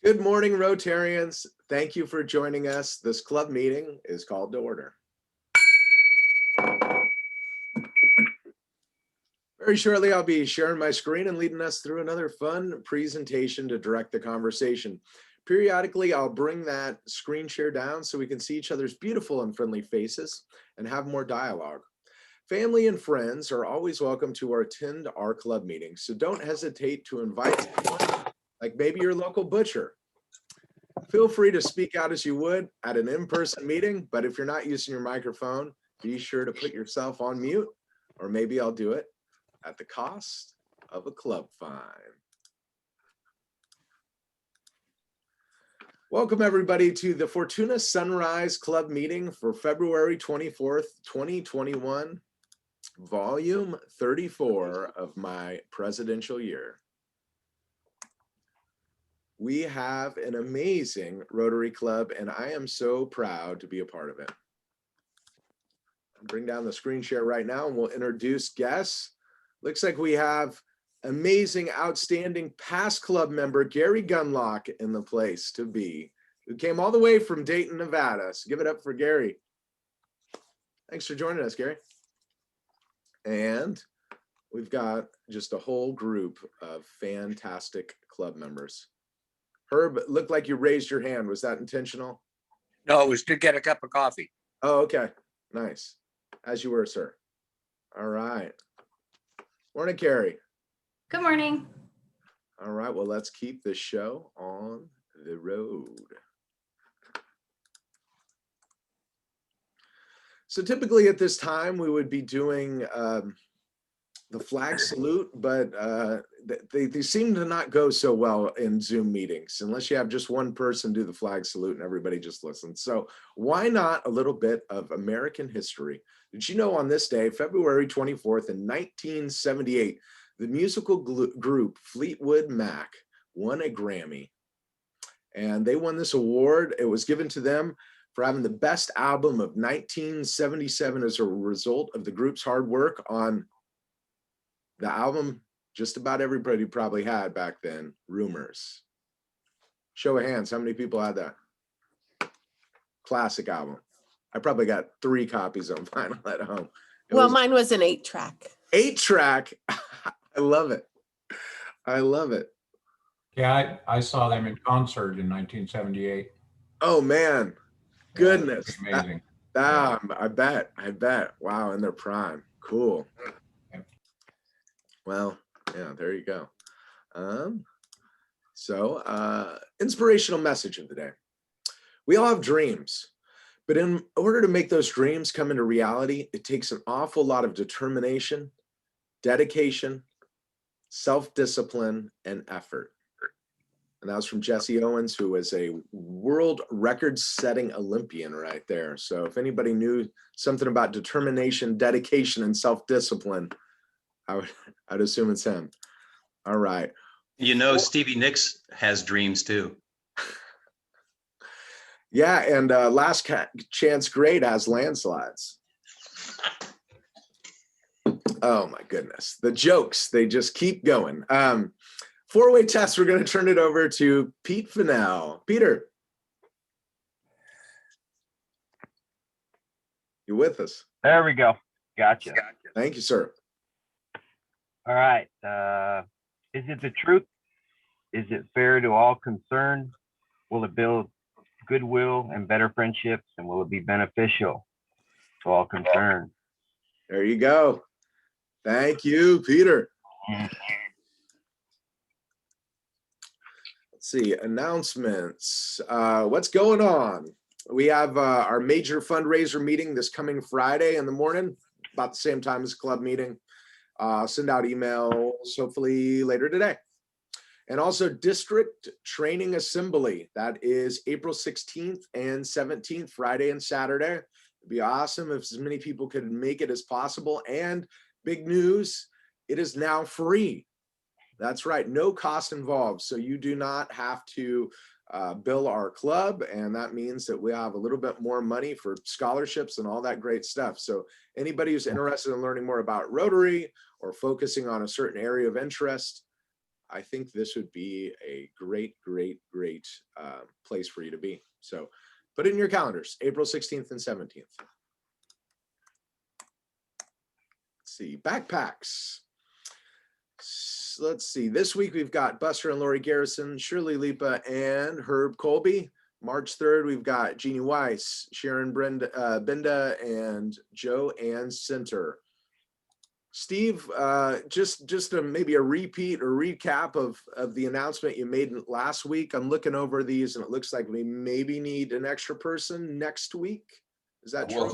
Good morning, Rotarians. Thank you for joining us. This club meeting is called to order. Very shortly, I'll be sharing my screen and leading us through another fun presentation to direct the conversation. Periodically, I'll bring that screen share down so we can see each other's beautiful and friendly faces and have more dialogue. Family and friends are always welcome to attend our club meetings, so don't hesitate to invite someone, like maybe your local butcher. Feel free to speak out as you would at an in-person meeting, but if you're not using your microphone, be sure to put yourself on mute, or maybe I'll do it at the cost of a club fine. Welcome everybody to the Fortuna Sunrise Club meeting for February 24th, 2021, volume 34 of my presidential year. We have an amazing Rotary Club, and I am so proud to be a part of it. I'll bring down the screen share right now, and we'll introduce guests. Looks like we have amazing, outstanding past club member Gary Gunlock in the place to be, who came all the way from Dayton, Nevada. So give it up for Gary. Thanks for joining us, Gary. And we've got just a whole group of fantastic club members. Herb, it looked like you raised your hand. Was that intentional? No, it was to get a cup of coffee. Oh, okay. Nice. As you were, sir. All right. Morning, Carrie. Good morning. All right. Well, let's keep the show on the road. So typically at this time, we would be doing the flag salute, but they seem to not go so well in Zoom meetings unless you have just one person do the flag salute and everybody just listens. So why not a little bit of American history? Did you know on this day, February 24th in 1978, the musical group Fleetwood Mac won a Grammy, and they won this award. It was given to them for having the best album of 1977 as a result of the group's hard work on the album just about everybody probably had back then, Rumors. Show of hands, how many people had that? Classic album. I probably got 3 copies on vinyl at home. Mine was an 8-track. 8-track. I love it. I love it. Yeah, I saw them in concert in 1978. Oh man, goodness. Yeah, amazing. I bet. Wow, in their prime. Cool. Well, yeah, there you go. Inspirational message of the day. We all have dreams, but in order to make those dreams come into reality, it takes an awful lot of determination, dedication, self-discipline, and effort. And that was from Jesse Owens, who is a world record-setting Olympian right there. So if anybody knew something about determination, dedication, and self-discipline, I'd assume it's him. All right. You know, Stevie Nicks has dreams too. Yeah, and Last Chance Great has landslides. Oh my goodness. The jokes, they just keep going. 4-way test, we're going to turn it over to Pete Fennell. Peter. You with us? There we go. Gotcha. Thank you, sir. All right. Is it the truth? Is it fair to all concerned? Will it build goodwill and better friendships? And will it be beneficial to all concerned? There you go. Thank you, Peter. Let's see, announcements. What's going on? We have our major fundraiser meeting this coming Friday in the morning, about the same time as club meeting. Send out emails hopefully later today. And also District Training Assembly. That is April 16th and 17th, Friday and Saturday. It'd be awesome if as many people could make it as possible. And big news, it is now free. That's right, no cost involved. So you do not have to bill our club, and that means that we have a little bit more money for scholarships and all that great stuff. So anybody who's interested in learning more about Rotary or focusing on a certain area of interest, I think this would be a great great place for you to be. So put it in your calendars, April 16th and 17th. Let's see, backpacks. Let's see, this week we've got Buster and Lori Garrison, Shirley Lipa, and Herb Colby. March 3rd, we've got Jeannie Weiss, Sharon Benda, and Joe Ann Center. Steve, just maybe a repeat or recap of the announcement you made last week. I'm looking over these and it looks like we maybe need an extra person next week. Is that true? Well,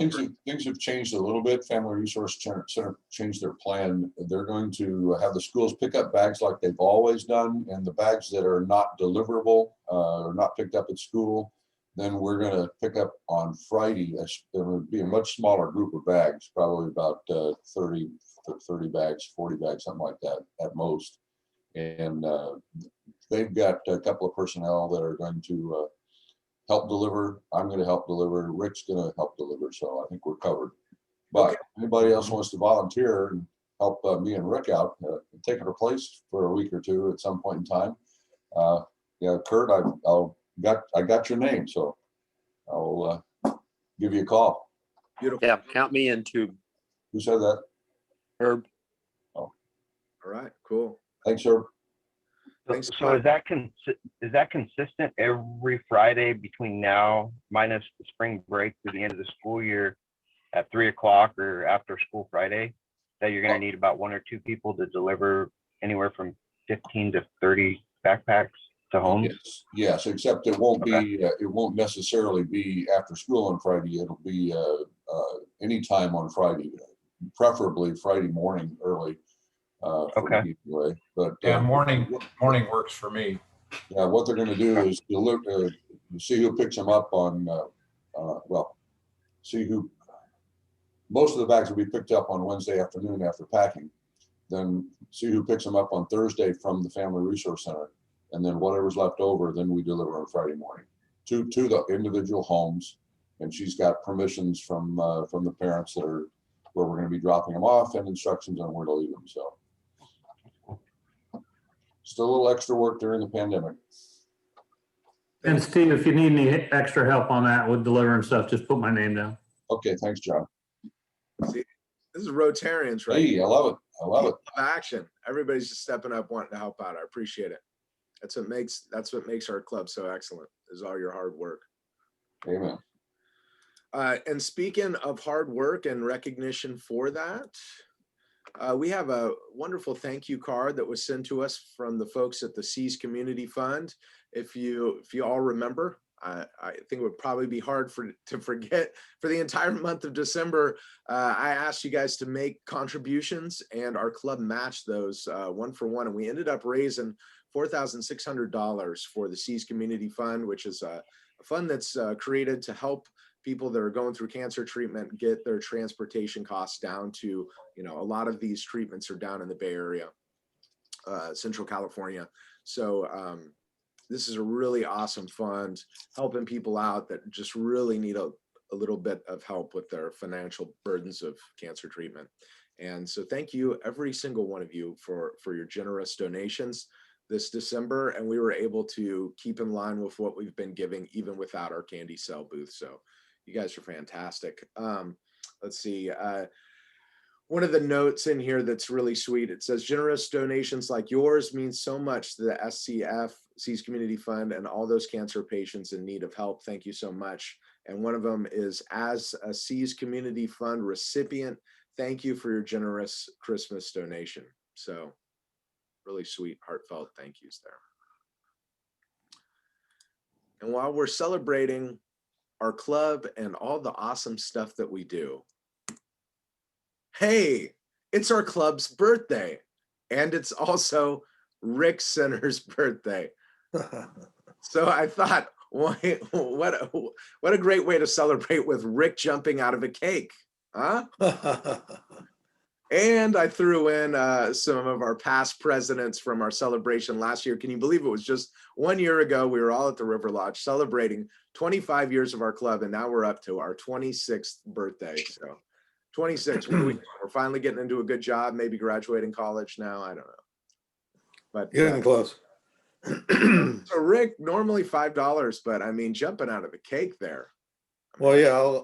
things have changed a little bit. Family Resource Center changed their plan. They're going to have the schools pick up bags like they've always done, and the bags that are not deliverable or not picked up at school, then we're going to pick up on Friday. There would be a much smaller group of bags, probably about 30 bags, 40 bags, something like that at most. And they've got a couple of personnel that are going to help deliver. I'm going to help deliver. Rick's going to help deliver. So I think we're covered. But Okay. Anybody else wants to volunteer and help me and Rick out, take her place for a week or two at some point in time. Yeah, Kurt, I got your name, so I'll give you a call. Beautiful. Yeah, count me in too, Who said that? Herb. All right, cool. Thanks, Herb. Thanks, So is that consistent every Friday between now minus the spring break to the end of the school year at 3 o'clock or after school Friday, that you're going to need about 1 or 2 people to deliver anywhere from 15 to 30 backpacks to home? Yes, except it won't be, it won't necessarily be after school on Friday. It'll be anytime on Friday, preferably Friday morning early. Okay. Anyway, but Yeah, morning works for me. yeah, what they're going to do is you look, see who picks them up on, see who, most of the bags will be picked up on Wednesday afternoon after packing. Then see who picks them up on Thursday from the Family Resource Center. And then whatever's left over, then we deliver on Friday morning to the individual homes. And she's got permissions from the parents that are where we're going to be dropping them off and instructions on where to leave them. So still a little extra work during the pandemic. And Steve, if you need any extra help on that with delivering stuff, just put my name down. Okay, thanks, John. See, this is Rotarians, right? Hey, I love it. I love it. Action. Everybody's just stepping up, wanting to help out. I appreciate it. That's what makes our club so excellent, is all your hard work. Amen. And speaking of hard work and recognition for that, we have a wonderful thank you card that was sent to us from the folks at the Seas Community Fund. If you all remember, I think it would probably be hard to forget. For the entire month of December, I asked you guys to make contributions, and our club matched those 1 for 1, and we ended up raising $4,600 for the Seas Community Fund, which is a fund that's created to help people that are going through cancer treatment get their transportation costs down to, a lot of these treatments are down in the Bay Area, Central California. So this is a really awesome fund helping people out that just really need a little bit of help with their financial burdens of cancer treatment. And so thank you, every single one of you, for your generous donations this December. And we were able to keep in line with what we've been giving even without our candy sell booth. So you guys are fantastic. Let's see. One of the notes in here that's really sweet, it says, generous donations like yours mean so much to the SCF, Seas Community Fund, and all those cancer patients in need of help. Thank you so much. And one of them is, as a Seas Community Fund recipient, thank you for your generous Christmas donation. So really sweet, heartfelt thank yous there. And while we're celebrating our club and all the awesome stuff that we do, hey, it's our club's birthday, and it's also Rick Center's birthday. So I thought, what a great way to celebrate with Rick jumping out of a cake, huh? And I threw in some of our past presidents from our celebration last year. Can you believe it was just 1 year ago? We were all at the River Lodge celebrating 25 years of our club, and now we're up to our 26th birthday. So 26, we're finally getting into a good job, maybe graduating college now. I don't know. But getting close. So Rick, normally $5, but I mean, jumping out of the cake there. Well, yeah,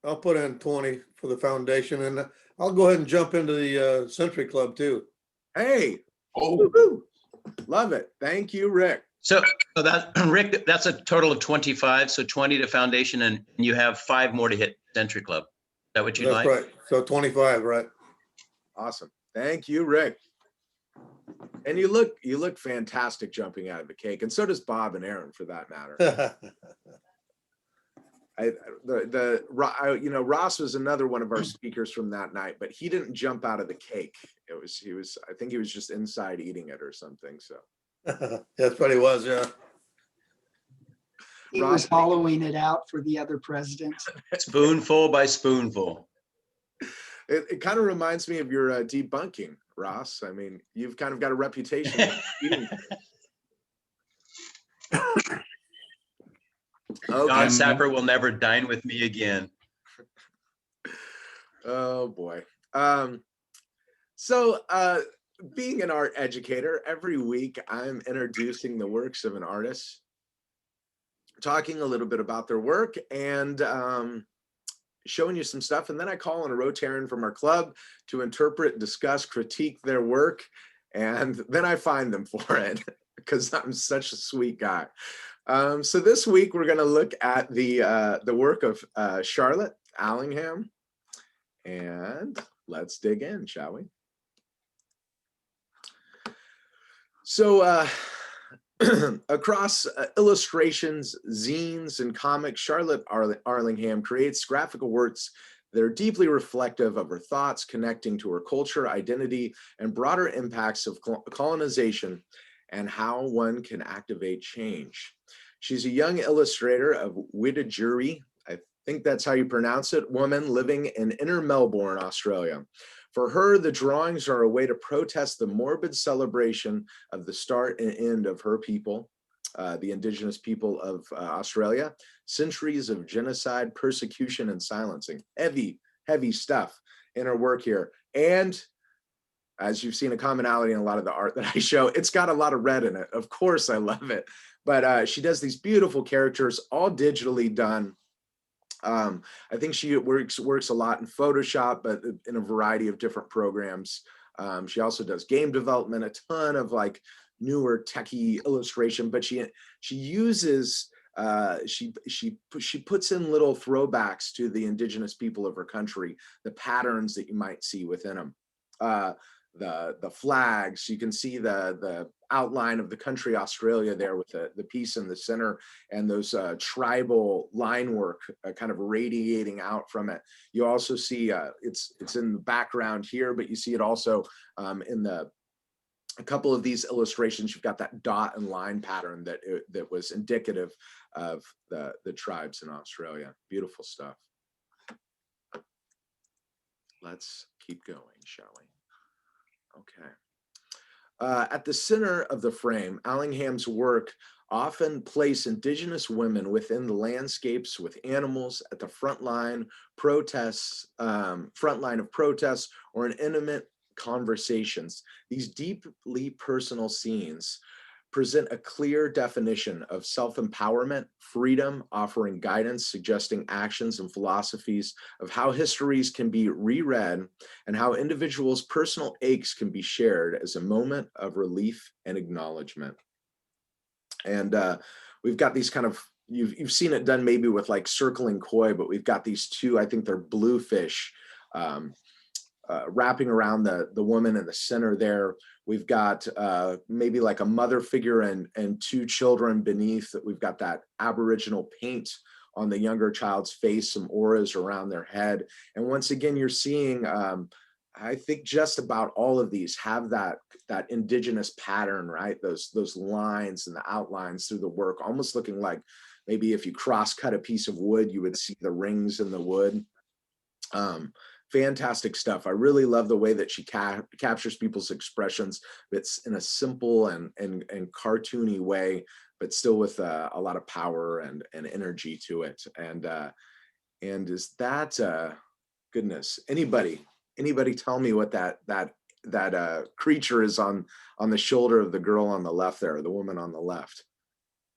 I'll put in 20 for the foundation, and I'll go ahead and jump into the Century Club too. Hey, Oh, woo-hoo. Love it. Thank you, Rick. So that, Rick, that's a total of 25. So 20 to foundation, and you have 5 more to hit Century Club. Is that what you'd That's like? right. So 25, right? Awesome. Thank you, Rick. And you look fantastic jumping out of the cake, and so does Bob and Aaron, for that matter. Ross was another one of our speakers from that night, but he didn't jump out of the cake. I think he was just inside eating it or something. So That's what he was, yeah. He Ross, was hollowing it out for the other presidents. Spoonful by spoonful. it kind of reminds me of your debunking, Ross. I mean, you've kind of got a reputation for eating. Okay. Don Sapper will never dine with me again. Oh boy. Being an art educator, every week I'm introducing the works of an artist, talking a little bit about their work, and showing you some stuff. And then I call on a Rotarian from our club to interpret, discuss, critique their work, and then I fine them for it because I'm such a sweet guy. So this week we're going to look at the work of Charlotte Allingham, and let's dig in, shall we? So across illustrations, zines, and comics, Charlotte Allingham creates graphical works that are deeply reflective of her thoughts, connecting to her culture, identity, and broader impacts of colonization and how one can activate change. She's a young illustrator of Wiradjuri, I think that's how you pronounce it, woman living in inner Melbourne, Australia. For her, the drawings are a way to protest the morbid celebration of the start and end of her people, the indigenous people of Australia, centuries of genocide, persecution, and silencing. Heavy, heavy stuff in her work here. And as you've seen a commonality in a lot of the art that I show, it's got a lot of red in it. Of course, I love it. But she does these beautiful characters, all digitally done. I think she works a lot in Photoshop, but in a variety of different programs. She also does game development, a ton of like newer techie illustration, but she uses she puts in little throwbacks to the indigenous people of her country, the patterns that you might see within them. The flags, you can see the outline of the country Australia there with the piece in the center, and those tribal line work kind of radiating out from it. You also see it's in the background here, but you see it also in a couple of these illustrations. You've got that dot and line pattern that was indicative of the tribes in Australia. Beautiful stuff. Let's keep going, shall we? Okay. At the center of the frame, Allingham's work often place indigenous women within the landscapes with animals at the front line of protests or in intimate conversations. These deeply personal scenes present a clear definition of self-empowerment, freedom, offering guidance, suggesting actions and philosophies of how histories can be reread and how individuals' personal aches can be shared as a moment of relief and acknowledgement. And we've got these kind of, you've seen it done maybe with like circling koi, but we've got these two, I think they're bluefish, wrapping around the woman in the center there. We've got maybe like a mother figure and two children beneath. We've got that Aboriginal paint on the younger child's face, some auras around their head. And once again, you're seeing, I think just about all of these have that indigenous pattern, right? Those lines and the outlines through the work, almost looking like maybe if you cross-cut a piece of wood, you would see the rings in the wood. Fantastic stuff. I really love the way that she captures people's expressions. It's in a simple and cartoony way, but still with a lot of power and energy to it. And is that goodness? Anybody tell me what that creature is on the shoulder of the girl on the left there, the woman on the left.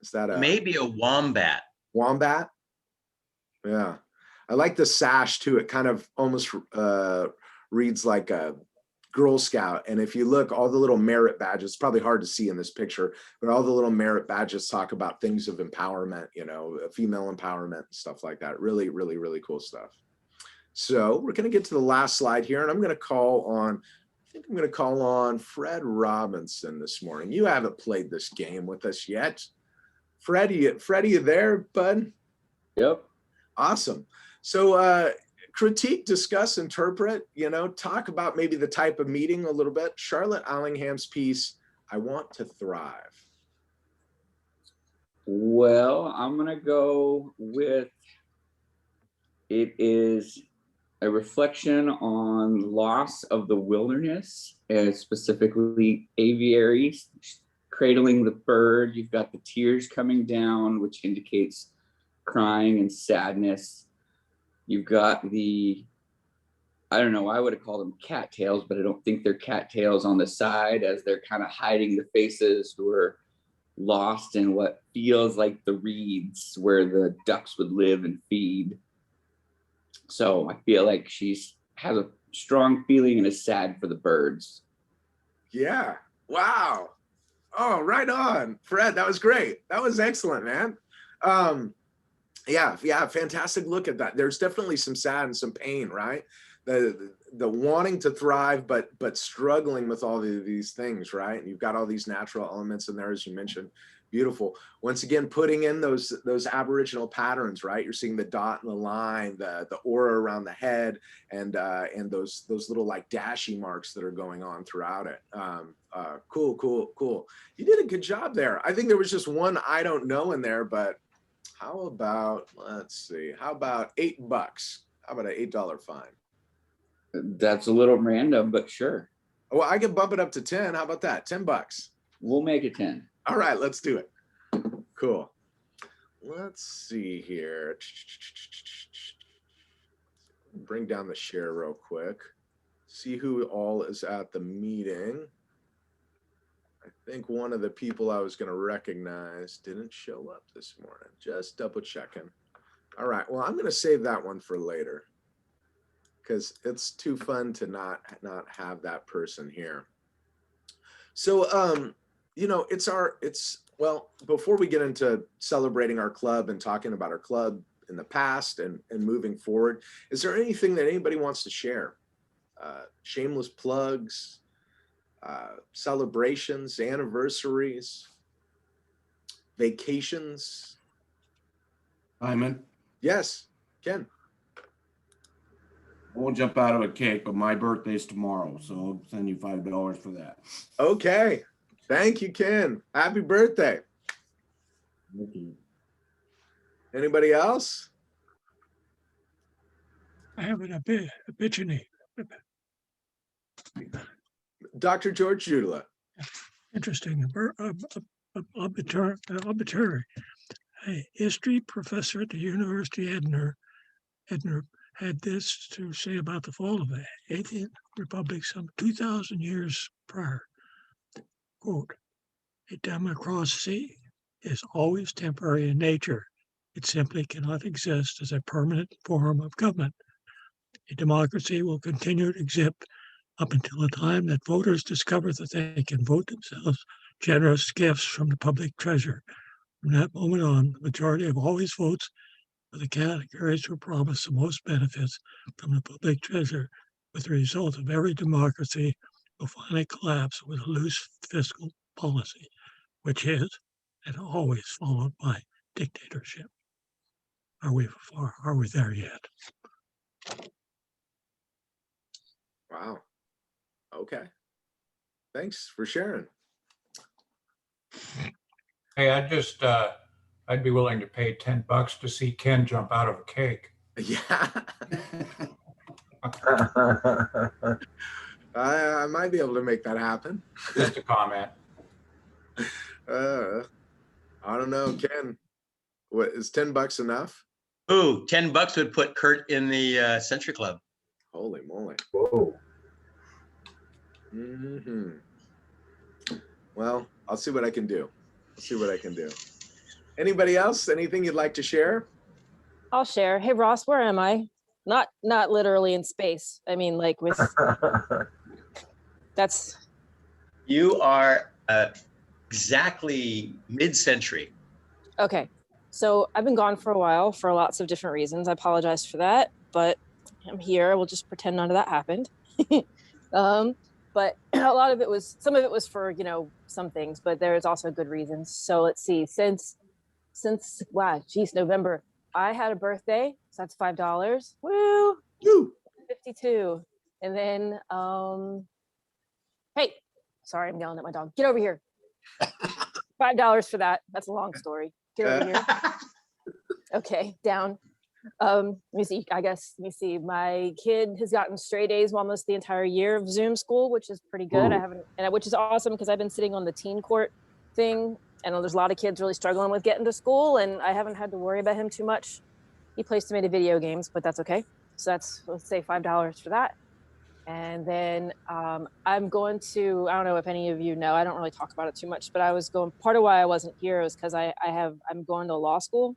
Is that a Maybe a wombat. wombat? Yeah. I like the sash too. It kind of almost reads like a Girl Scout. And if you look, all the little merit badges, it's probably hard to see in this picture, but all the little merit badges talk about things of empowerment, you know, female empowerment and stuff like that. Really, really, really cool stuff. So we're going to get to the last slide here, and I'm going to call on Fred Robinson this morning. You haven't played this game with us yet. Fred, you there, bud? Yep. Awesome. So critique, discuss, interpret, you know, talk about maybe the type of meeting a little bit. Charlotte Allingham's piece, I Want to Thrive. Well, I'm going to go with, it is a reflection on loss of the wilderness, and specifically aviaries, cradling the bird. You've got the tears coming down, which indicates crying and sadness. You've got the, I don't know, I would have called them cattails, but I don't think they're cattails on the side, as they're kind of hiding the faces who are lost in what feels like the reeds where the ducks would live and feed. So I feel like she's has a strong feeling and is sad for the birds. Yeah. Wow. Oh, right on. Fred, that was great. That was excellent, man. Yeah, fantastic look at that. There's definitely some sad and some pain, right? The wanting to thrive, but struggling with all of these things, right? And you've got all these natural elements in there, as you mentioned. Beautiful. Once again, putting in those Aboriginal patterns, right? You're seeing the dot and the line, the aura around the head, and those little like dashy marks that are going on throughout it. Cool. You did a good job there. I think there was just one I don't know in there, but how about, let's see, how about $8? How about an $8 fine? That's a little random, but sure. Well, I can bump it up to 10. How about that? $10. We'll make it 10. All right, let's do it. Cool. Let's see here. Bring down the share real quick. See who all is at the meeting. I think one of the people I was going to recognize didn't show up this morning. Just double checking. All right. Well, I'm going to save that one for later, because it's too fun to not have that person here. So, you know, well, before we get into celebrating our club and talking about our club in the past and moving forward, is there anything that anybody wants to share? Shameless plugs, celebrations, anniversaries, vacations? Hyman, Yes, Ken. I won't jump out of a cake, but my birthday's tomorrow, so I'll send you $5 for that. Okay. Thank you, Ken. Happy birthday. Anybody else? I have an epiphany. Dr. George Judula. Interesting. Arbitrary. A history professor at the University of Edinburgh had this to say about the fall of the 18th Republic some 2,000 years prior. Quote, a democracy is always temporary in nature. It simply cannot exist as a permanent form of government. A democracy will continue to exist up until the time that voters discover that they can vote themselves generous gifts from the public treasure. From that moment on, the majority of always votes for the categories who promise the most benefits from the public treasure, with the result of every democracy will finally collapse with a loose fiscal policy, which is and always followed by dictatorship. Are we there yet? Wow. Okay. Thanks for sharing. Hey, I'd be willing to pay $10 to see Ken jump out of a cake. Yeah. I might be able to make that happen. Just a comment. I don't know, Ken. What is $10 enough? Ooh, $10 would put Kurt in the Century Club. Holy moly. Whoa. Hmm. Well, I'll see what I can do. I'll see what I can do. Anybody else? Anything you'd like to share? I'll share. Hey Ross, where am I? Not literally in space. I mean, like with that's. You are exactly mid-century. Okay. So I've been gone for a while for lots of different reasons. I apologize for that, but I'm here. We'll just pretend none of that happened. But a lot of it was, some of it was for, some things, but there's also good reasons. So let's see, since wow, geez, November, I had a birthday, so that's $5. Woo! Woo! 52. And then, hey, sorry, I'm yelling at my dog. Get over here. $5 for that. That's a long story. Get over here. Okay, down. Let me see. Let me see. My kid has gotten straight A's almost the entire year of Zoom school, which is pretty good. Which is awesome because I've been sitting on the teen court thing, and there's a lot of kids really struggling with getting to school, and I haven't had to worry about him too much. He plays too many video games, but that's okay. So that's, let's say, $5 for that. And then I'm going to, I don't know if any of you know, I don't really talk about it too much, but part of why I wasn't here was because I'm going to law school,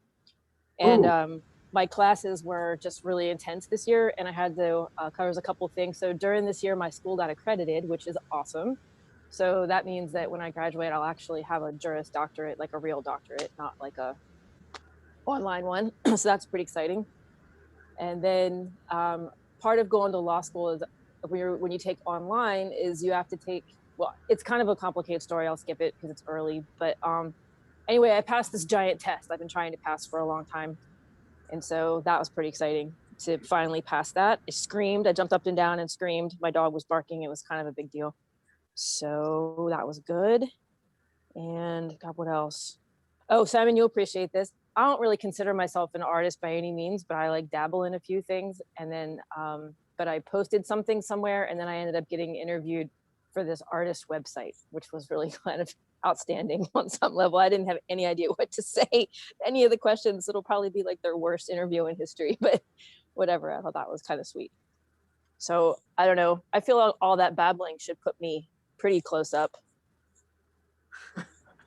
and my classes were just really intense this year, and I had to cover a couple things. So during this year, my school got accredited, which is awesome. So that means that when I graduate, I'll actually have a Juris Doctorate, like a real doctorate, not like a online one. So that's pretty exciting. And then part of going to law school is when you take online is you have to take, well, it's kind of a complicated story. I'll skip it because it's early. But anyway, I passed this giant test I've been trying to pass for a long time. And so that was pretty exciting to finally pass that. I screamed. I jumped up and down and screamed. My dog was barking. It was kind of a big deal. So that was good. And God, what else? Oh, Simon, you'll appreciate this. I don't really consider myself an artist by any means, but I like dabble in a few things. And then, but I posted something somewhere, and then I ended up getting interviewed for this artist website, which was really kind of outstanding on some level. I didn't have any idea what to say. Any of the questions, it'll probably be like their worst interview in history, but whatever. I thought that was kind of sweet. So I don't know. I feel all that babbling should put me pretty close up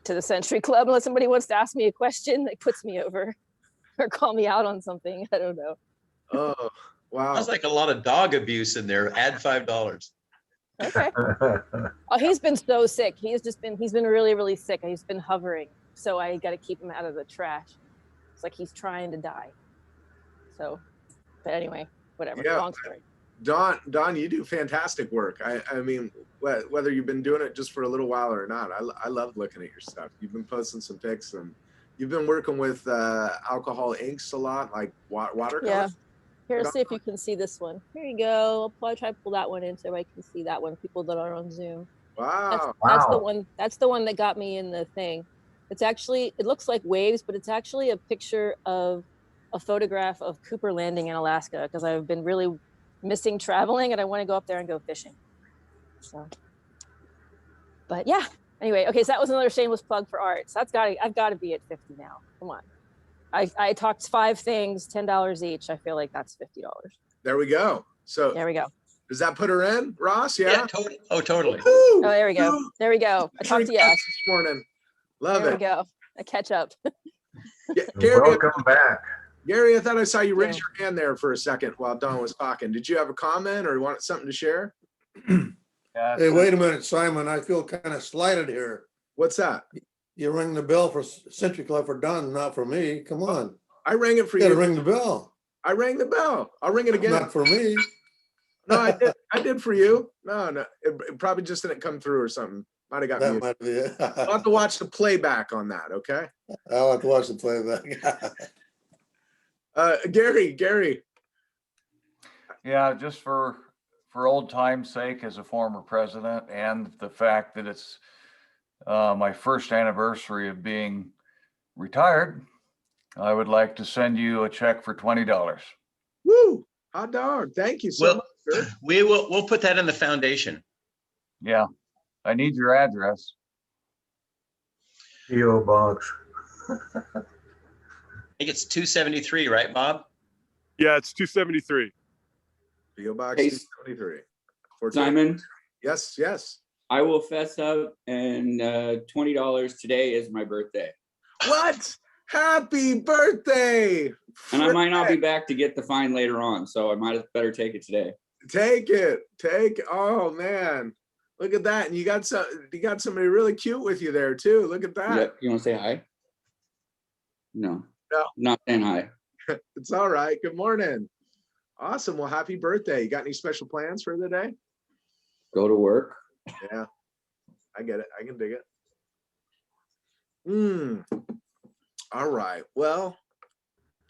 to the Century Club, unless somebody wants to ask me a question that puts me over or call me out on something. I don't know. Oh, wow. Sounds like a lot of dog abuse in there. Add $5. Okay. Oh, he's been so sick. He's been really, really sick. He's been hovering. So I got to keep him out of the trash. It's like he's trying to die. So, but anyway, whatever. Yeah. Long story. Don, you do fantastic work. I mean, whether you've been doing it just for a little while or not, I love looking at your stuff. You've been posting some pics, and you've been working with alcohol inks a lot, like watercolor. Yeah. Here, see if you can see this one. Here you go. I'll probably try to pull that one in so I can see that one. People that are on Zoom. Wow. That's the one. That's the one that got me in the thing. It's actually, it looks like waves, but it's actually a picture of a photograph of Cooper Landing in Alaska, because I've been really missing traveling and I want to go up there and go fishing. So, but yeah. Anyway, okay, so that was another shameless plug for art. So I've got to be at 50 now. Come on. I talked 5 things, $10 each. I feel like that's $50. There we go. So there we go. Does that put her in, Ross? Yeah. Totally. Oh, totally. Oh, there we go. There we go. I talked to you this morning. Love there it. There we go. I catch up. Gary, welcome back. Gary, I thought I saw you raise your hand there for a second while Don was talking. Did you have a comment or you want something to share? Hey, wait a minute, Simon. I feel kind of slighted here. What's that? You rang the bell for Century Club for Don, not for me. Come on. I rang it for you. You gotta ring the bell. I rang the bell. I'll ring it again. Not for me. No, I did for you. No, it probably just didn't come through or something. Might have got That muted. might be it. I'll have to watch the playback on that, okay? I'll have to watch the playback. Gary. Yeah, just for old time's sake, as a former president, and the fact that it's my first anniversary of being retired, I would like to send you a check for $20. Woo! Hot dog. Thank you so much, sir. We'll put that in the foundation. Yeah, I need your address. P.O. Box. I think it's 273, right, Bob? Yeah, it's 273. P.O. Box Hey, 273. Simon, Yes, yes. I will fess up, and $20 today is my birthday. What? Happy birthday! And I might not be back to get the fine later on, so I might better take it today. Take it. Oh man, look at that! And you got somebody really cute with you there too. Look at that. Yep. You want to say hi? No. No. Not saying hi. It's all right. Good morning. Awesome. Well, happy birthday. You got any special plans for the day? Go to work. Yeah, I get it. I can dig it. All right. Well,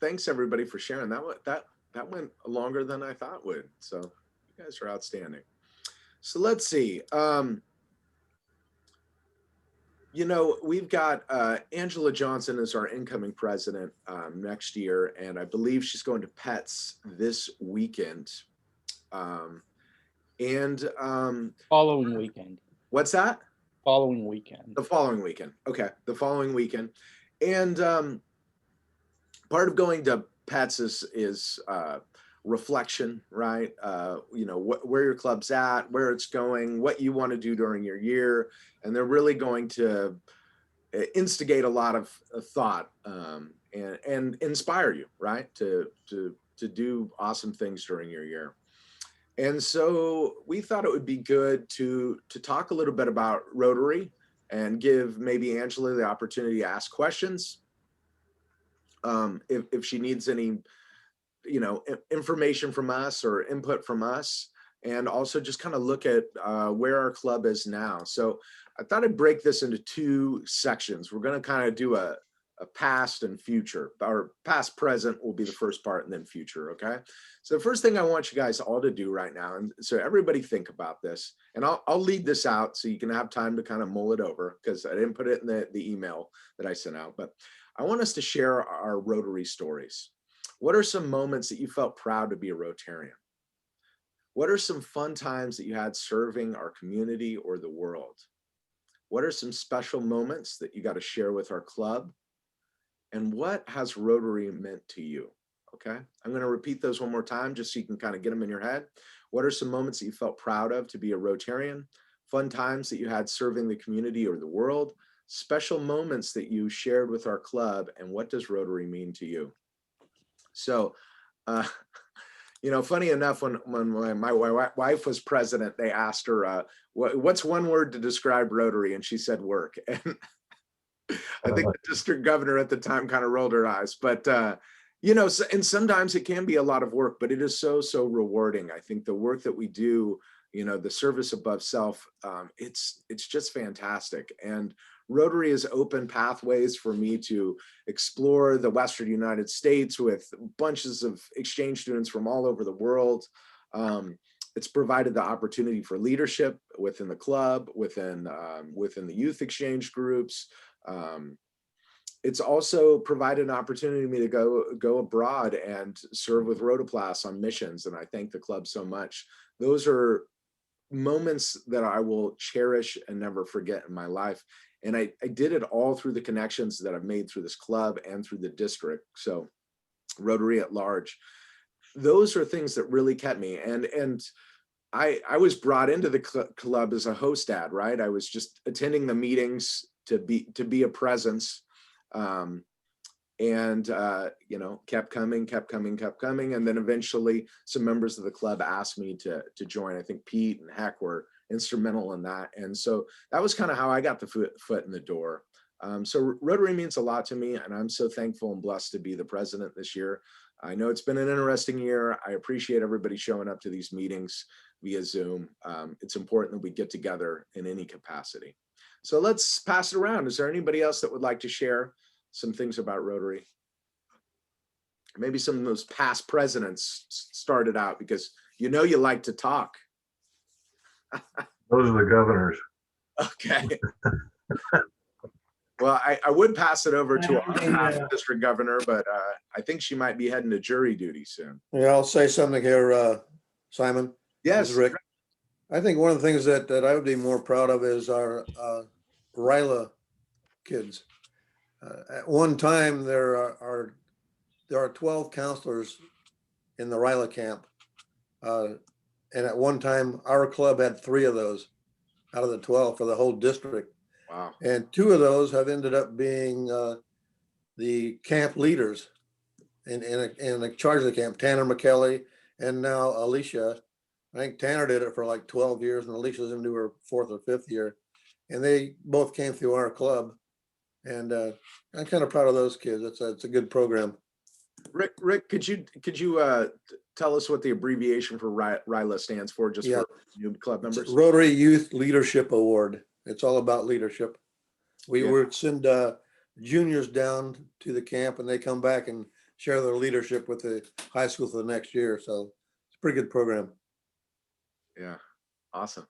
thanks everybody for sharing. That went longer than I thought would. So you guys are outstanding. So let's see. We've got Angela Johnson as our incoming president next year, and I believe she's going to Pets this weekend. Following weekend. What's that? Following weekend. The following weekend. Okay, the following weekend. And part of going to Pets is reflection, right? Where your club's at, where it's going, what you want to do during your year. And they're really going to instigate a lot of thought and inspire you, right? To do awesome things during your year. And so we thought it would be good to talk a little bit about Rotary and give maybe Angela the opportunity to ask questions. If she needs any, information from us or input from us, and also just kind of look at where our club is now. So I thought I'd break this into two sections. We're going to kind of do a past and future. Our past, present will be the first part, and then future. Okay. So the first thing I want you guys all to do right now, and so everybody think about this, and I'll lead this out so you can have time to kind of mull it over, because I didn't put it in the email that I sent out, but I want us to share our Rotary stories. What are some moments that you felt proud to be a Rotarian? What are some fun times that you had serving our community or the world? What are some special moments that you got to share with our club? And what has Rotary meant to you? Okay, I'm going to repeat those one more time just so you can kind of get them in your head. What are some moments that you felt proud of to be a Rotarian? Fun times that you had serving the community or the world? Special moments that you shared with our club, and what does Rotary mean to you? So, funny enough, when my wife was president, they asked her, what's one word to describe Rotary? And she said work. And I think the district governor at the time kind of rolled her eyes, but and sometimes it can be a lot of work, but it is so rewarding. I think the work that we do, the service above self, it's just fantastic. And Rotary has opened pathways for me to explore the Western United States with bunches of exchange students from all over the world. It's provided the opportunity for leadership within the club, within the youth exchange groups. It's also provided an opportunity for me to go abroad and serve with Rotoplas on missions, and I thank the club so much. Those are moments that I will cherish and never forget in my life. And I did it all through the connections that I've made through this club and through the district. So Rotary at large, those are things that really kept me. And I was brought into the club as a host dad, right? I was just attending the meetings to be a presence. Kept coming. And then eventually some members of the club asked me to join. I think Pete and Heck were instrumental in that. And so that was kind of how I got the foot in the door. So Rotary means a lot to me, and I'm so thankful and blessed to be the president this year. I know it's been an interesting year. I appreciate everybody showing up to these meetings via Zoom. It's important that we get together in any capacity. So let's pass it around. Is there anybody else that would like to share some things about Rotary? Maybe some of those past presidents started out, because you like to talk. Those are the governors. Okay. Well, I would pass it over to our past district governor, but I think she might be heading to jury duty soon. Yeah, I'll say something here, Simon. Yes, Rick. I think one of the things that I would be more proud of is our RILA kids. At one time, there are 12 counselors in the RILA camp. And at one time, our club had 3 of those out of the 12 for the whole district. Wow. And 2 of those have ended up being the camp leaders in the charge of the camp, Tanner McKelly and now Alicia. I think Tanner did it for like 12 years and Alicia's into her 4th or 5th year. And they both came through our club. And I'm kind of proud of those kids. It's a good program. Rick, could you tell us what the abbreviation for RILA stands for, just for new club members? Rotary Youth Leadership Award. It's all about leadership. We would send juniors down to the camp and they come back and share their leadership with the high school for the next year. So it's a pretty good program. Yeah, awesome.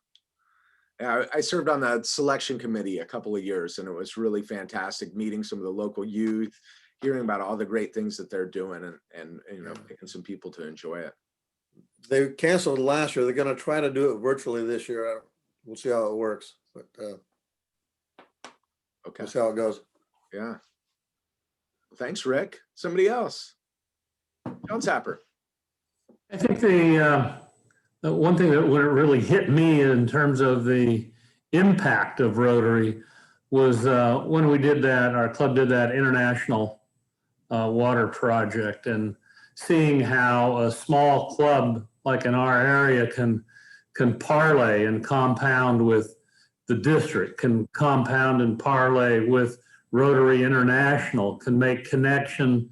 Yeah, I served on the selection committee a couple of years, and it was really fantastic meeting some of the local youth, hearing about all the great things that they're doing, and you know, picking some people to enjoy it. They canceled last year. They're going to try to do it virtually this year. We'll see how it works, but okay, we'll see how it goes. Yeah. Thanks, Rick. Somebody else. John Tapper. I think the one thing that would really hit me in terms of the impact of Rotary was when we did that, our club did that international water project, and seeing how a small club like in our area can parlay and compound with the district, can compound and parlay with Rotary International, can make connection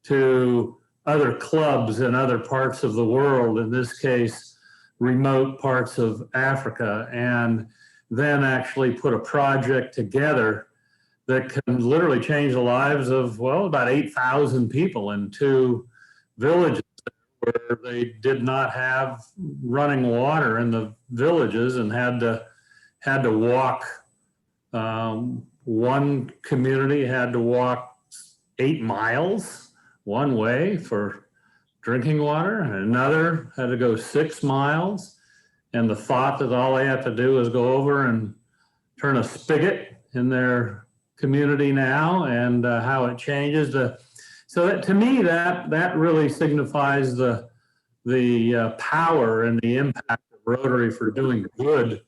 to other clubs in other parts of the world, in this case, remote parts of Africa, and then actually put a project together that can literally change the lives of, well, about 8,000 people in 2 villages where they did not have running water in the villages and had to walk. One community had to walk 8 miles one way for drinking water, and another had to go 6 miles. And the thought that all they have to do is go over and turn a spigot in their community now, and how it changes. So that, to me, that really signifies the power and the impact of Rotary for doing good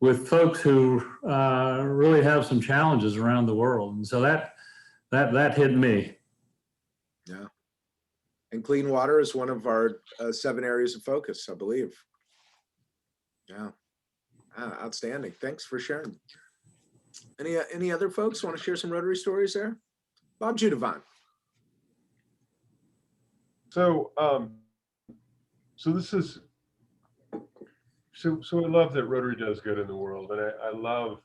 with folks who really have some challenges around the world. And so that hit me. Yeah. And clean water is one of our 7 areas of focus, I believe. Yeah. Outstanding. Thanks for sharing. Any other folks want to share some Rotary stories there? Bob Judavon. So this is, so I love that Rotary does good in the world. And I love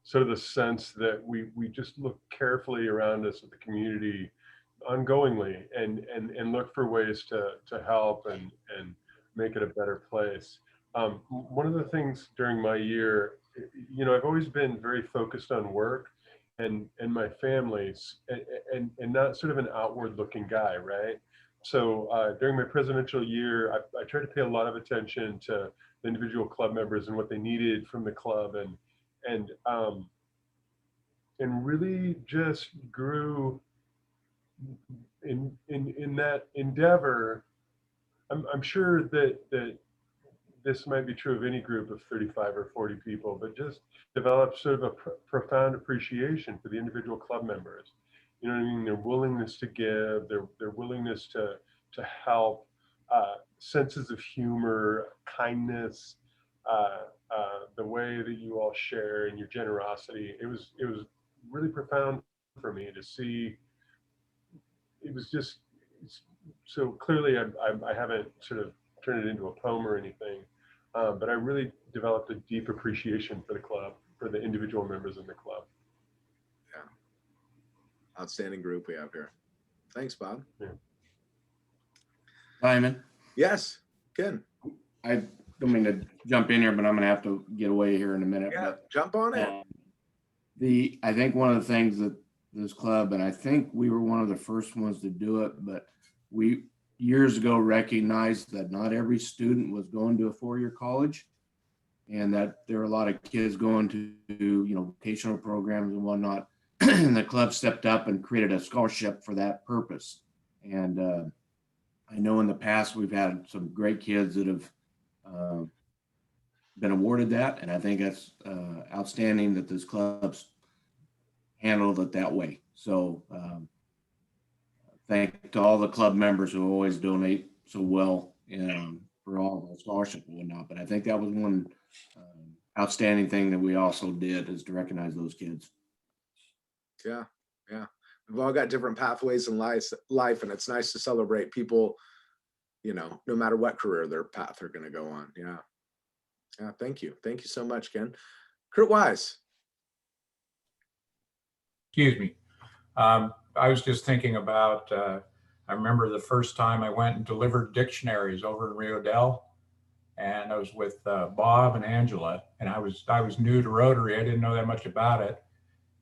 sort of the sense that we just look carefully around us at the community ongoingly and look for ways to help and make it a better place. One of the things during my year, you know, I've always been very focused on work and my families and not sort of an outward looking guy, right? So during my presidential year, I tried to pay a lot of attention to the individual club members and what they needed from the club, and really just grew in that endeavor. I'm sure that this might be true of any group of 35 or 40 people, but just developed sort of a profound appreciation for the individual club members. You know what I mean? Their willingness to give, their willingness to help, senses of humor, kindness, the way that you all share and your generosity. It was really profound for me to see. It was just so clearly I haven't sort of turned it into a poem or anything, but I really developed a deep appreciation for the club, for the individual members in the club. Yeah. Outstanding group we have here. Thanks, Bob. Yeah. Simon? Yes, Ken. I don't mean to jump in here, but I'm gonna have to get away here in a minute. Yeah, but, jump on it. I think one of the things that this club, and I think we were one of the first ones to do it, but we years ago recognized that not every student was going to a 4-year college, and that there are a lot of kids going to, you know, vocational programs and whatnot. And the club stepped up and created a scholarship for that purpose. And I know in the past we've had some great kids that have been awarded that, and I think that's outstanding that this club's handled it that way. So thank to all the club members who always donate so well for all the scholarships and whatnot. But I think that was one outstanding thing that we also did, is to recognize those kids. Yeah, yeah. We've all got different pathways in life, and it's nice to celebrate people, you know, no matter what career their path they're going to go on. Yeah. Yeah. Thank you. Thank you so much, Ken. Kurt Wise. Excuse me. I was just thinking about, I remember the first time I went and delivered dictionaries over in Rio Dell, and I was with Bob and Angela, and I was new to Rotary. I didn't know that much about it.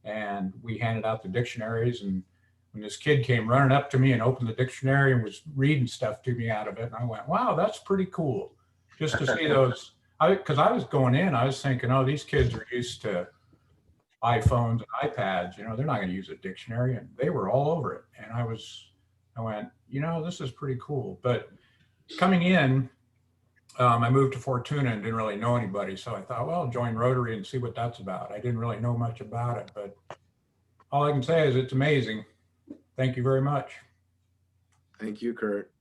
And we handed out the dictionaries, and when this kid came running up to me and opened the dictionary and was reading stuff to me out of it, and I went, wow, that's pretty cool. Just to see those, because I was going in, I was thinking, oh, these kids are used to iPhones and iPads, you know, they're not going to use a dictionary, and they were all over it. And I went, you know, this is pretty cool. But coming in, I moved to Fortuna and didn't really know anybody. So I thought, well, join Rotary and see what that's about. I didn't really know much about it, but all I can say is it's amazing. Thank you very much. Thank you, Kurt.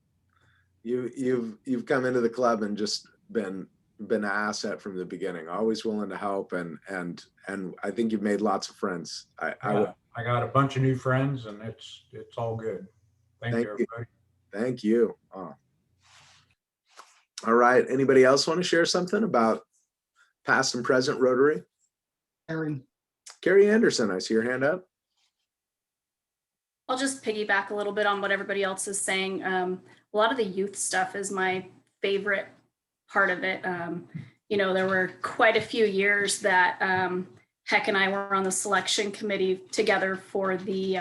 You've come into the club and just been an asset from the beginning, always willing to help, and I think you've made lots of friends. I got a bunch of new friends, and it's all good. Thank you, everybody. Thank you. Oh. All right. Anybody else want to share something about past and present Rotary? Carrie Anderson, I see your hand up. I'll just piggyback a little bit on what everybody else is saying. A lot of the youth stuff is my favorite part of it. You know, there were quite a few years that Heck and I were on the selection committee together for the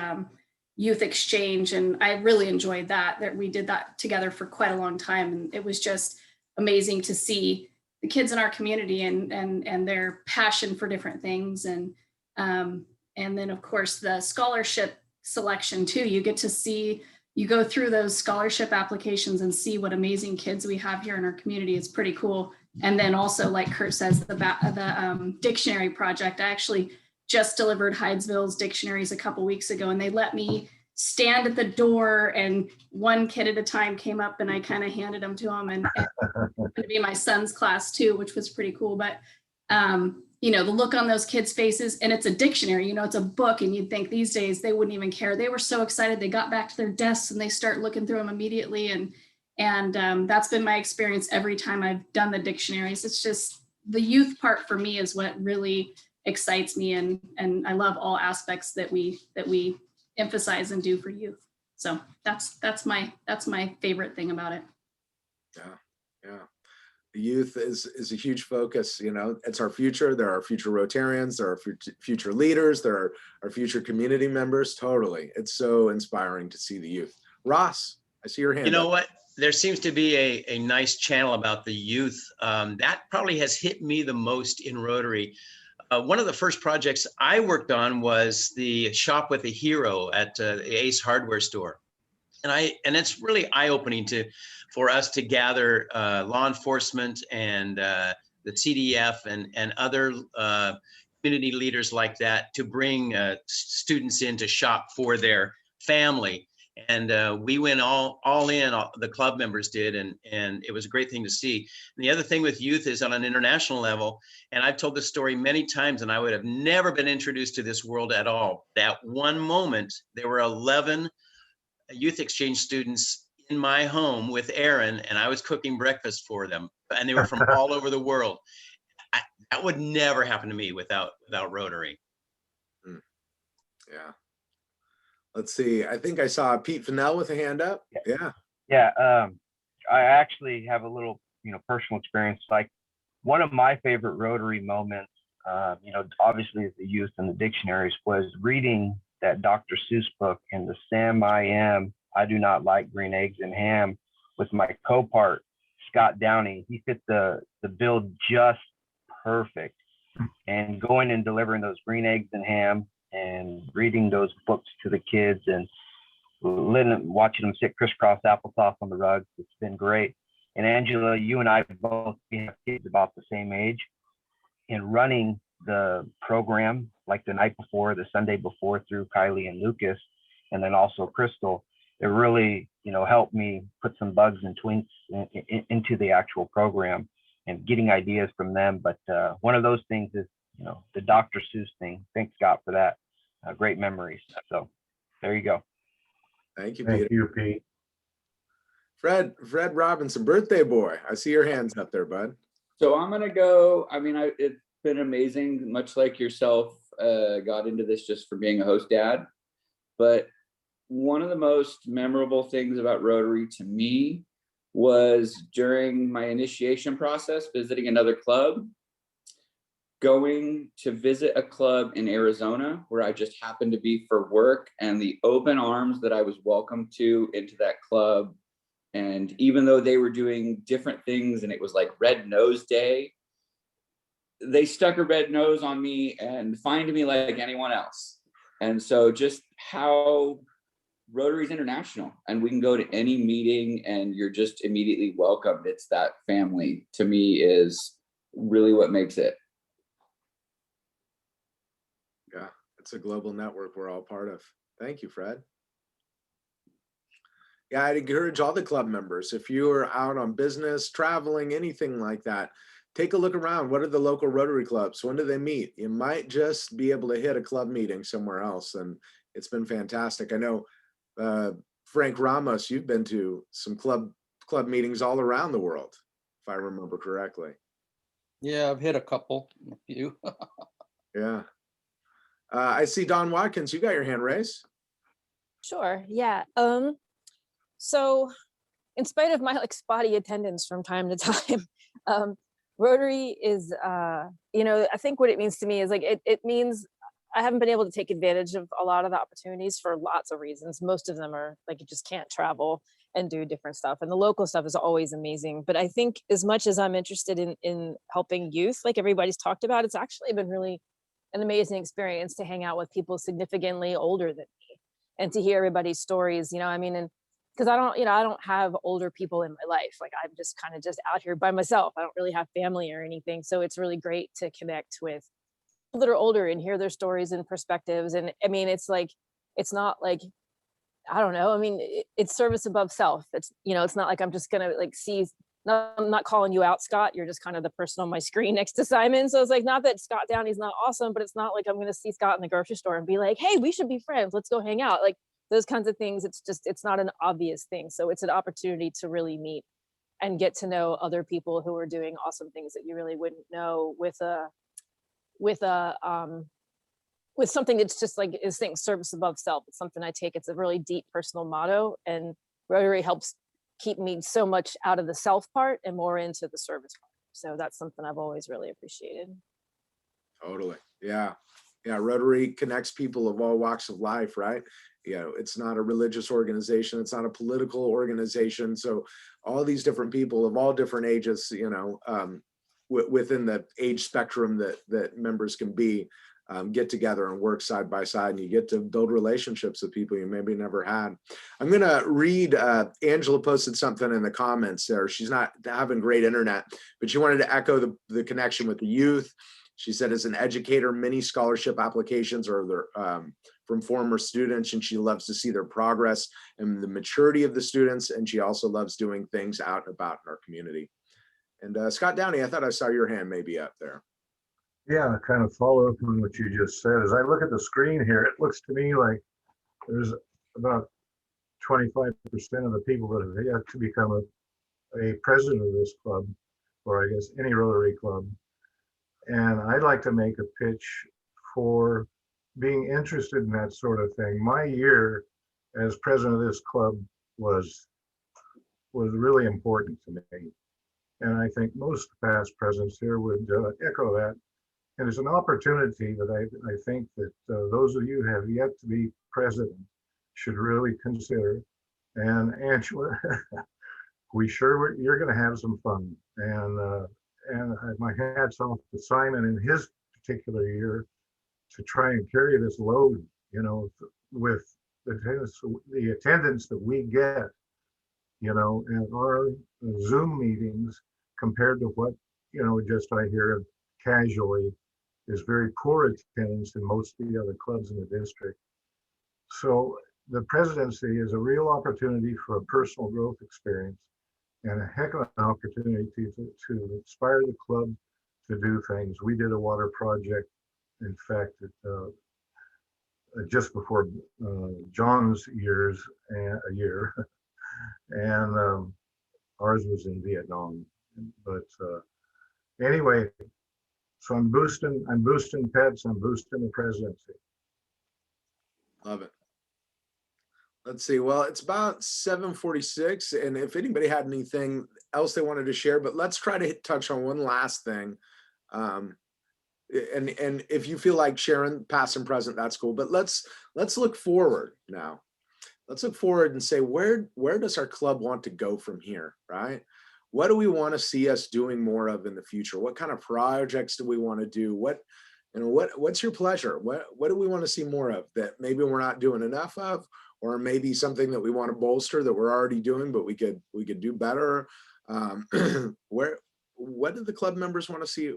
youth exchange, and I really enjoyed that we did that together for quite a long time, and it was just amazing to see the kids in our community and their passion for different things, and then of course the scholarship selection too. You get to see, you go through those scholarship applications and see what amazing kids we have here in our community. It's pretty cool. And then also, like Kurt says, the dictionary project. I actually just delivered Hydesville's dictionaries a couple weeks ago, and they let me stand at the door, and one kid at a time came up, and I kind of handed them to him, and going to be my son's class too, which was pretty cool. But you know, the look on those kids' faces, and it's a dictionary, you know, it's a book, and you'd think these days they wouldn't even care. They were so excited. They got back to their desks and they start looking through them immediately. And that's been my experience every time I've done the dictionaries. It's just the youth part for me is what really excites me. And I love all aspects that we emphasize and do for youth. So that's my favorite thing about it. Yeah. The youth is a huge focus. You know, it's our future. There are future Rotarians, there are future leaders, there are our future community members. Totally. It's so inspiring to see the youth. Ross, I see your hand. You know up. what? There seems to be a nice channel about the youth. That probably has hit me the most in Rotary. One of the first projects I worked on was the Shop with a Hero at the Ace Hardware store. And it's really eye-opening for us to gather law enforcement and the CDF and other community leaders like that to bring students in to shop for their family. And we went all in, the club members did, and it was a great thing to see. And the other thing with youth is on an international level, and I've told this story many times, and I would have never been introduced to this world at all. That one moment, there were 11 youth exchange students in my home with Aaron, and I was cooking breakfast for them, and they were from all over the world. That would never happen to me without Rotary. Yeah. Let's see. I think I saw Pete Fennell with a hand up. Yeah. Yeah. I actually have a little, personal experience. Like one of my favorite Rotary moments, obviously as the youth and the dictionaries, was reading that Dr. Seuss book and the Sam I Am, I Do Not Like Green Eggs and Ham with my co-part, Scott Downey. He fit the bill just perfect. And going and delivering those green eggs and ham and reading those books to the kids and watching them sit crisscross applesauce on the rugs, it's been great. And Angela, you and I both have kids about the same age, and running the program like the night before, the Sunday before through Kylie and Lucas, and then also Crystal, it really, helped me put some bugs and twinks into the actual program and getting ideas from them. But one of those things is, the Dr. Seuss thing. Thanks God for that. Great memories. So there you go. Thank you, Peter. Thank you, Pete. Fred Robinson, birthday boy. I see your hands up there, bud. So I'm gonna go. It's been amazing. Much like yourself, got into this just for being a host dad. But one of the most memorable things about Rotary to me was during my initiation process, visiting another club, going to visit a club in Arizona where I just happened to be for work, and the open arms that I was welcomed to into that club. And even though they were doing different things and it was like Red Nose Day, they stuck a red nose on me and fined me like anyone else. And so just how Rotary's international, and we can go to any meeting and you're just immediately welcomed. It's that family, to me, is really what makes it. Yeah, it's a global network we're all part of. Thank you, Fred. Yeah, I'd encourage all the club members, if you are out on business, traveling, anything like that, take a look around. What are the local Rotary clubs? When do they meet? You might just be able to hit a club meeting somewhere else, and it's been fantastic. I know, Frank Ramos, you've been to some club meetings all around the world, if I remember correctly. Yeah, I've hit a few. Yeah. I see Don Watkins, you got your hand raised. Sure. Yeah. So in spite of my spotty attendance from time to time, Rotary is, I think what it means to me is it means I haven't been able to take advantage of a lot of the opportunities for lots of reasons. Most of them are you just can't travel and do different stuff. And the local stuff is always amazing. But I think as much as I'm interested in helping youth, like everybody's talked about, it's actually been really an amazing experience to hang out with people significantly older than me and to hear everybody's stories, and because I don't have older people in my life. I'm just kind of just out here by myself. I don't really have family or anything. So it's really great to connect with people that are older and hear their stories and perspectives. And it's not like, I don't know. It's service above self. It's, it's not like I'm just going to I'm not calling you out, Scott. You're just kind of the person on my screen next to Simon. So it's not that Scott Downey's not awesome, but it's not like I'm going to see Scott in the grocery store and be like, hey, we should be friends. Let's go hang out. Those kinds of things. It's not an obvious thing. So it's an opportunity to really meet and get to know other people who are doing awesome things that you really wouldn't know with something that's just is saying service above self. It's something I take. It's a really deep personal motto, and Rotary helps keep me so much out of the self part and more into the service part. So that's something I've always really appreciated. Totally. Yeah. Yeah. Rotary connects people of all walks of life, right? It's not a religious organization. It's not a political organization. So all these different people of all different ages, within the age spectrum that members can be, get together and work side by side, and you get to build relationships with people you maybe never had. I'm going to read, Angela posted something in the comments there. She's not having great internet, but she wanted to echo the connection with the youth. She said, as an educator, many scholarship applications are from former students, and she loves to see their progress and the maturity of the students. And she also loves doing things out and about in our community. And Scott Downey, I thought I saw your hand maybe up there. Yeah, kind of follow up on what you just said. As I look at the screen here, it looks to me like there's about 25% of the people that have yet to become a president of this club, or I guess any Rotary club. And I'd like to make a pitch for being interested in that sort of thing. My year as president of this club was really important to me. And I think most past presidents here would echo that. And it's an opportunity that I think that those of you who have yet to be president should really consider. And Angela, you're going to have some fun. And my hat's off to Simon in his particular year to try and carry this load, with the attendance that we get. and our Zoom meetings compared to what, just I hear casually is very poor attendance in most of the other clubs in the district. So the presidency is a real opportunity for a personal growth experience and a heck of an opportunity to inspire the club to do things. We did a water project, in fact, just before John's years, a year, and ours was in Vietnam. But anyway, so I'm boosting pets, I'm boosting the presidency. Love it. Let's see. Well, it's about 7:46, and if anybody had anything else they wanted to share, but let's try to touch on one last thing. And if you feel like sharing past and present, that's cool. But let's look forward now. Let's look forward and say, where does our club want to go from here, right? What do we want to see us doing more of in the future? What kind of projects do we want to do? What's your pleasure? What do we want to see more of that maybe we're not doing enough of, or maybe something that we want to bolster that we're already doing, but we could do better? What do the club members want to see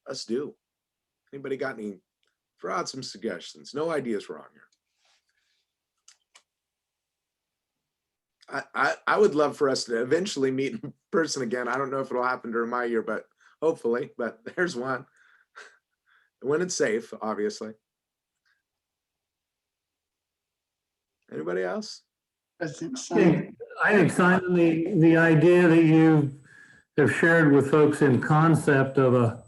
us do? Anybody got any? Throw out some suggestions. No ideas wrong here. I would love for us to eventually meet in person again. I don't know if it'll happen during my year, but hopefully. But there's one. When it's safe, obviously. Anybody else? I think, Simon, the idea that you have shared with folks in concept of a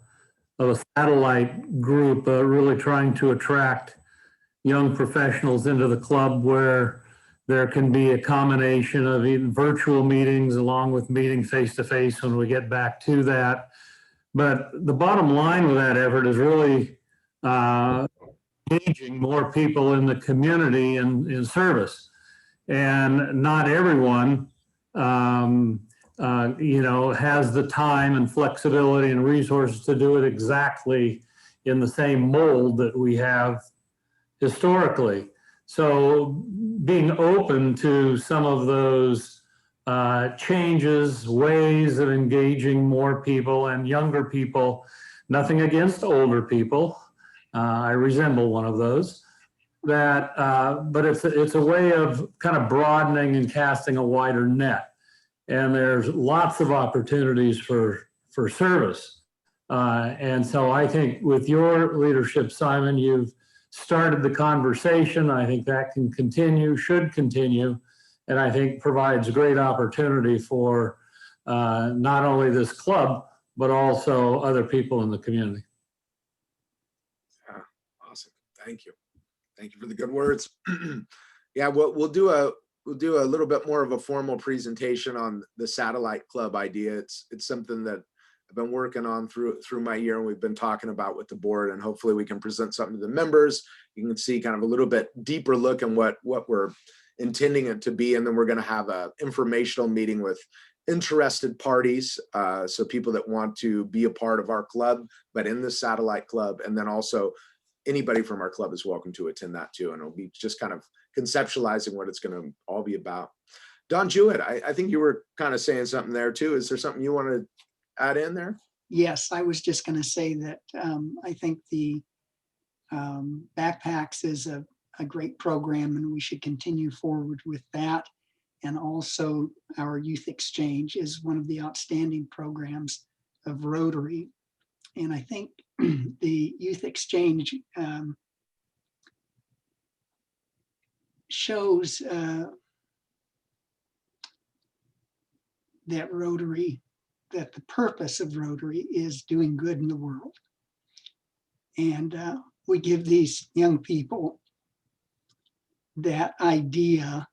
satellite group, really trying to attract young professionals into the club where there can be a combination of even virtual meetings along with meeting face-to-face when we get back to that. But the bottom line with that effort is really engaging more people in the community in service. And not everyone, has the time and flexibility and resources to do it exactly in the same mold that we have historically. So being open to some of those changes, ways of engaging more people and younger people, nothing against older people. I resemble one of those. But it's a way of kind of broadening and casting a wider net. And there's lots of opportunities for service. And so I think with your leadership, Simon, you've started the conversation. I think that can continue, should continue, and I think provides great opportunity for not only this club, but also other people in the community. Yeah, awesome. Thank you. Thank you for the good words. Yeah, we'll do a little bit more of a formal presentation on the satellite club idea. It's something that I've been working on through my year, and we've been talking about with the board, and hopefully we can present something to the members. You can see kind of a little bit deeper look in what we're intending it to be. And then we're going to have an informational meeting with interested parties. So people that want to be a part of our club, but in the satellite club. And then also anybody from our club is welcome to attend that too. And it'll be just kind of conceptualizing what it's going to all be about. Don Jewett, I think you were kind of saying something there too. Is there something you want to add in there? Yes, I was just going to say that I think the backpacks is a great program, and we should continue forward with that. And also our youth exchange is one of the outstanding programs of Rotary. And I think the youth exchange shows that the purpose of Rotary is doing good in the world. And we give these young people that idea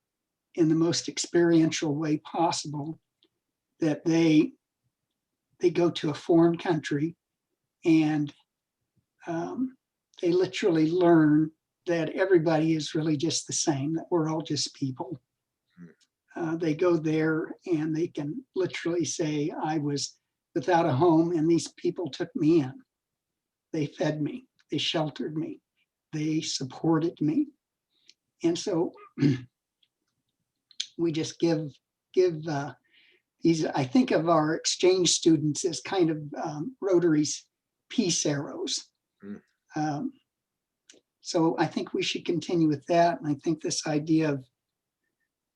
in the most experiential way possible, that they go to a foreign country and they literally learn that everybody is really just the same, that we're all just people. They go there and they can literally say, I was without a home and these people took me in. They fed me, they sheltered me, they supported me. And so we just give give these, I think of our exchange students as kind of Rotary's peace arrows. So I think we should continue with that. And I think this idea of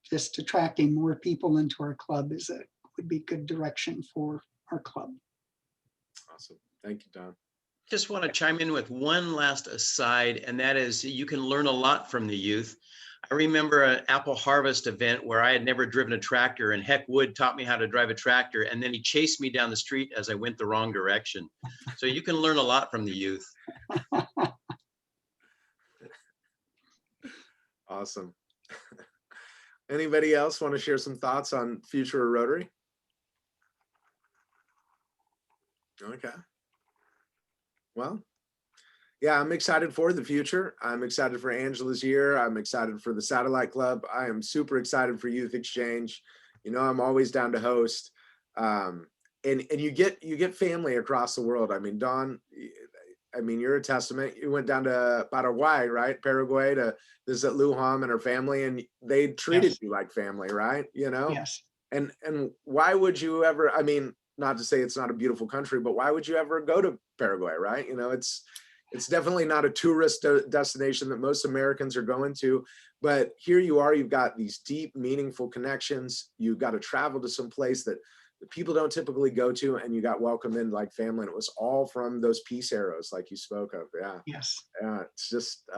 just attracting more people into our club would be good direction for our club. Awesome. Thank you, Don. Just want to chime in with one last aside, and that is you can learn a lot from the youth. I remember an apple harvest event where I had never driven a tractor, and Heck Wood taught me how to drive a tractor, and then he chased me down the street as I went the wrong direction. So you can learn a lot from the youth. Awesome. Anybody else want to share some thoughts on future of Rotary? Okay. Well, yeah, I'm excited for the future. I'm excited for Angela's year. I'm excited for the Satellite Club. I am super excited for Youth Exchange. You know, I'm always down to host. And you get family across the world. I mean, Dawn, I mean, you're a testament. You went down to Paraguay, right? Paraguay to visit Luham and her family, and they treated you like family, right? You know? Yes. And why would you ever, I mean, not to say it's not a beautiful country, but why would you ever go to Paraguay, right? You know, it's definitely not a tourist destination that most Americans are going to, but here you are, you've got these deep, meaningful connections. You've got to travel to some place that people don't typically go to, and you got welcomed in like family. And it was all from those peace arrows, like you spoke of. Yeah. Yes. Yeah. It's just,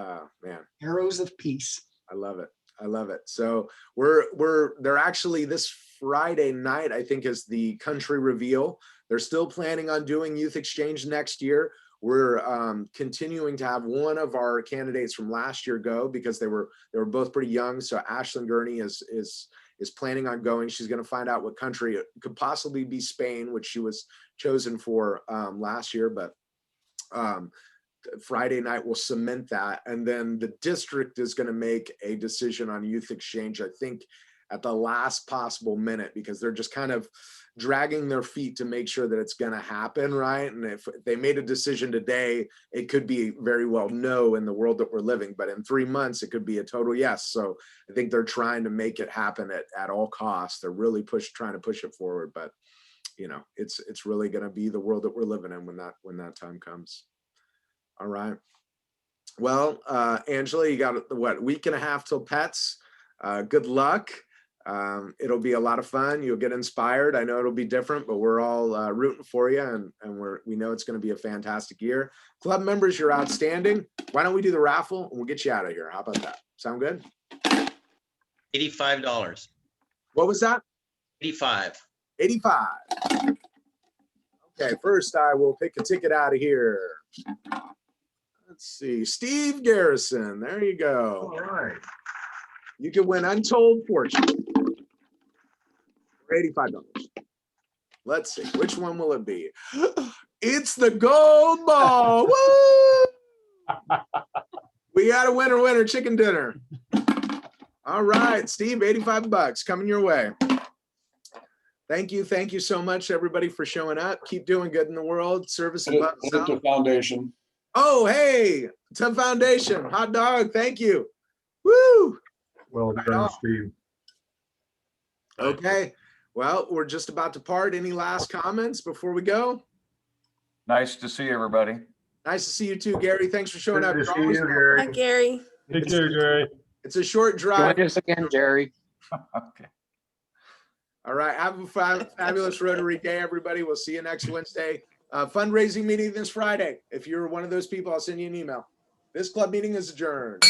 man. Arrows of peace. I love it. I love it. So they're actually this Friday night, I think, is the country reveal. They're still planning on doing Youth Exchange next year. We're continuing to have one of our candidates from last year go because they were both pretty young. So Ashlyn Gurney is planning on going. She's going to find out what country. It could possibly be Spain, which she was chosen for last year, but Friday night will cement that. And then the district is going to make a decision on Youth Exchange, I think, at the last possible minute, because they're just kind of dragging their feet to make sure that it's going to happen, right? And if they made a decision today, it could be very well no in the world that we're living, but in 3 months, it could be a total yes. So I think they're trying to make it happen at all costs. They're really trying to push it forward, but you know, it's really going to be the world that we're living in when that time comes. All right. Well, Angela, you got what, week and a half till Pets. Good luck. It'll be a lot of fun. You'll get inspired. I know it'll be different, but we're all rooting for you, and we know it's going to be a fantastic year. Club members, you're outstanding. Why don't we do the raffle and we'll get you out of here? How about that? Sound good? $85. What was that? 85. 85. Okay, first I will pick a ticket out of here. Let's see, Steve Garrison. There you go. All right. You can win Untold Fortune for $85. Let's see, which one will it be? It's the gold ball. Woo! We got a winner chicken dinner. All right, Steve, $85 coming your way. Thank you so much, everybody, for showing up. Keep doing good in the world. Service above self. To Foundation. Oh, hey, to Foundation. Hot dog, thank you. Woo! Well done, Steve. Okay, well, we're just about to part. Any last comments before we go? Nice to see everybody. Nice to see you too, Gary. Thanks for showing up. Good to see You're you, always Gary. Hi, Gary. Take care, Gary. It's a short drive. Join us again, Jerry. Okay. All right, have a fabulous Rotary Day, everybody. We'll see you next Wednesday. Fundraising meeting this Friday. If you're one of those people, I'll send you an email. This club meeting is adjourned.